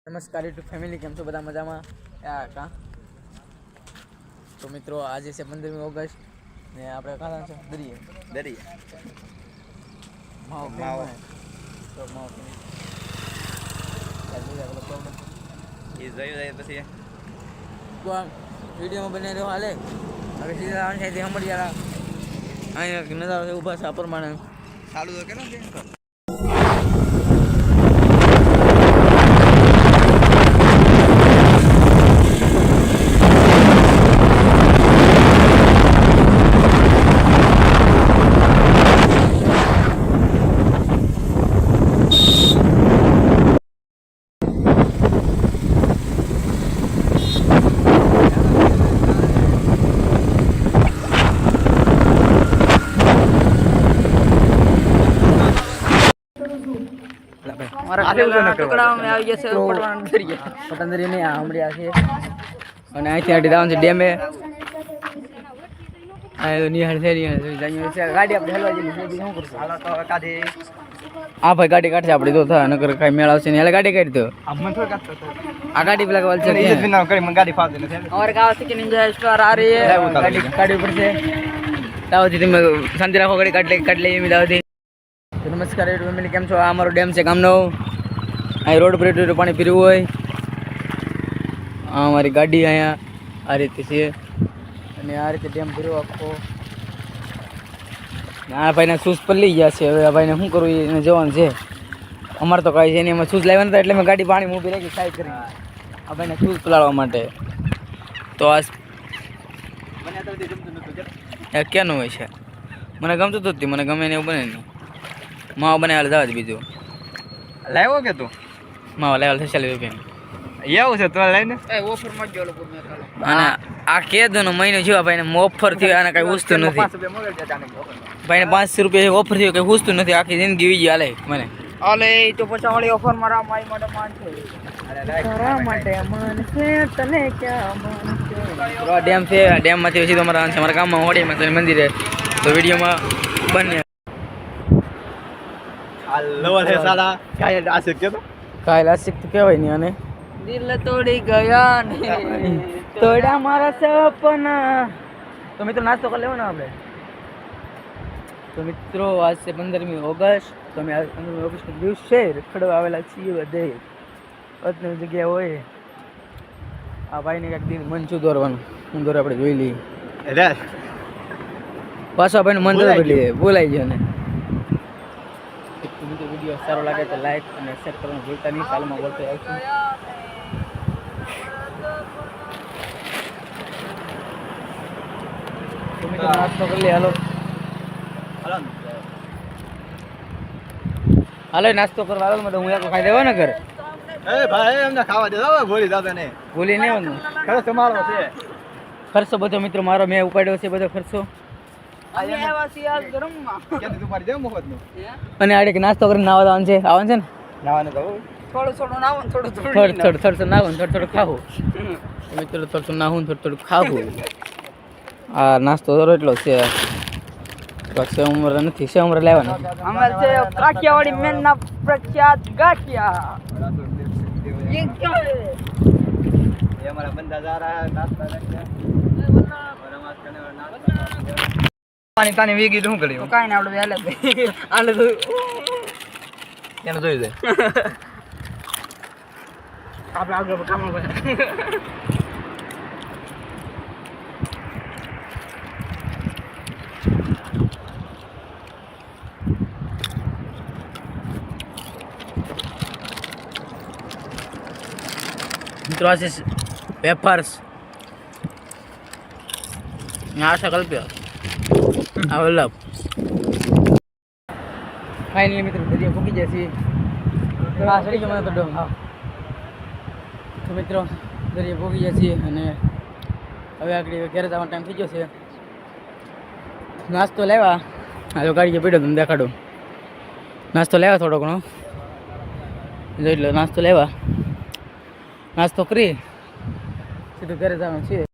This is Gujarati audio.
નમસ્કાર યુટ્યુબ ફેમિલી, કેમ છો બધા મજામાં? કા તો મિત્રો આજે છે 15મી ઓગસ્ટ ને આપણે કાં છે દરિયા માવ તો માવ એ જોયું જાય પછી તો વિડીયોમાં બને રહ્યો હાલે. હવે સીધા અહીંયાથી હમડિયાળા અહીંયા નજારો છે ઊભા છે આ પ્રમાણે ચાલુ તો કેનો છે. અને અહીંથી આડી દાવાનું છે ડેમે. નિહાળ છે ગાડી આપણે હલવા જેવી શું કરશું? હા ભાઈ ગાડી કાઢશે આપડી તો થાય નકર કઈ મેળ આવશે નહીં. ગાડી કાઢી દો આ ગાડી પેલા વાલ છે ગાડી ફાવતી નથી. અમારે ગાવ છે કે નિંજા સ્ટોર આ રહી છે ગાડી કાઢવી પડશે. તાવથી તમે શાંતિ રાખો, ગાડી કાઢી લઈએ તાવથી. નમસ્કાર યુટ્યુબ ફેમિલી, કેમ છો? આ અમારો ડેમ છે ગામનો. અહીં રોડ પર એટલું પાણી પીરવું હોય. આ અમારી ગાડી અહીંયા આ રીતે છે અને આ રીતે ડેમ ભર્યો આખો. આ ભાઈને શૂઝ પર લઈ ગયા છે. હવે આ ભાઈને શું કરવું એને જવાનું છે. અમારે તો કાંઈ છે નહીં, એમાં શૂઝ લાવ્યા નતા એટલે મેં ગાડી પાણી ઊભી રાખી સાઈડ કરી આ ભાઈને શૂઝ પલાળવા માટે. તો આ ક્યાંનું હોય છે? મને ગમતું હતું જ, મને ગમે ને એવું બને નહીં. માવા બનાવેલા જવા જ બીજું લાવ્યો કે તું? માવા લાવેલા 46 રૂપિયા એવું છે તો લઈને ઓફરમાં જ લોકો. અને આ કેદનો મહિનો છે ભાઈને ઓફર થયો, આને કઈ પૂછતું નથી. ભાઈને 500 રૂપિયા ઓફર થયો, કઈ પૂછતું નથી. આખી જિંદગી વીજી હાલે મને હાલે. તો પછી વાળી ઓફર માં રામ માઈ માટે માન છે. તારા માટે માન છે તને ક્યાં માન છે. તો ડેમ છે, ડેમ માંથી સીધો અમારા ગામમાં હોડીમાં તો મંદિર છે. તો વિડીયોમાં બને લવર હે સાલા કાય આશિક કે તો કાય આશિક તો કહેવાય નહીં. અને દિલ તોડી ગયા ને તોડ્યા મારા સપના. તો મિત્રો નાસ્તો કરી લેવો ને આપણે. તો મિત્રો આજ છે 15મી ઓગસ્ટ. તો અમે 15મી ઓગસ્ટના દિવસે રખડવા આવેલા છીએ બધે. અતની જગ્યા હોય આ ભાઈને કંઈક દિન મન શું દોરવાનું હું દોર આપણે જોઈ લઈએ. પાછો આ ભાઈનું મન દોર લઈએ બોલાઈ ગયો ને. વિડીયો સારો લાગે તો લાઈક અને શેર કરવાનું ભૂલતા નહીં. કાલમાં બોલતો આવશું. નાસ્તો કરી લે. હાલો હાલો નાસ્તો કરવા હાલો. હું એક ખાઈ દેવા ને ઘરે. એ ભાઈ એમને ખાવા દે ભૂલી જાતા ને. ભૂલી નહીં આવવાનું. ખર્ચ તમારો છે. ખર્ચો બધો મિત્રો મારો મેં ઉપાડ્યો છે બધો ખર્ચો. અને આડે નાસ્તો કરીને નાવા આવવાનું છે. આવવાનું છે ને થોડું નાવું થોડું ખાવું. મિત્રો થોડું નાવું થોડું ખાવું. આ નાસ્તો એટલો છે. સેવ ઉમરા નથી, સેવ ઉમરા લેવાના. અમારે છે કાઠિયાવાડી મેન ના પ્રખ્યાત ગાંઠિયા. ये क्या है? ये हमारा बंदा जा रहा है नाश्ता करके और नमाज करने वाला नाश्ता पानी तानी वीगी શું કર્યું? કાઈ ના આપણે હાલે હાલે તો એને જોઈ દે આપણે આગળ કામ કરે. મિત્રો આ છે પેપર્સ. આ છે કલ્પ્યો આ વલ્લભ. ફાઇનલી મિત્રો દરિયા ભૂકી જશે. હા સડી ગયો મને તો ડોમ. હા તો મિત્રો દરિયા ભૂકી જશે અને હવે આગળ ઘરે જવાનો ટાઈમ થઈ ગયો છે. નાસ્તો લેવા આ ગાડી પીડ્યો તમને દેખાડું. નાસ્તો લેવા થોડો ઘણો એટલે નાસ્તો લેવા નાસ્તો કરી સીધું ઘરે જવાનું છે.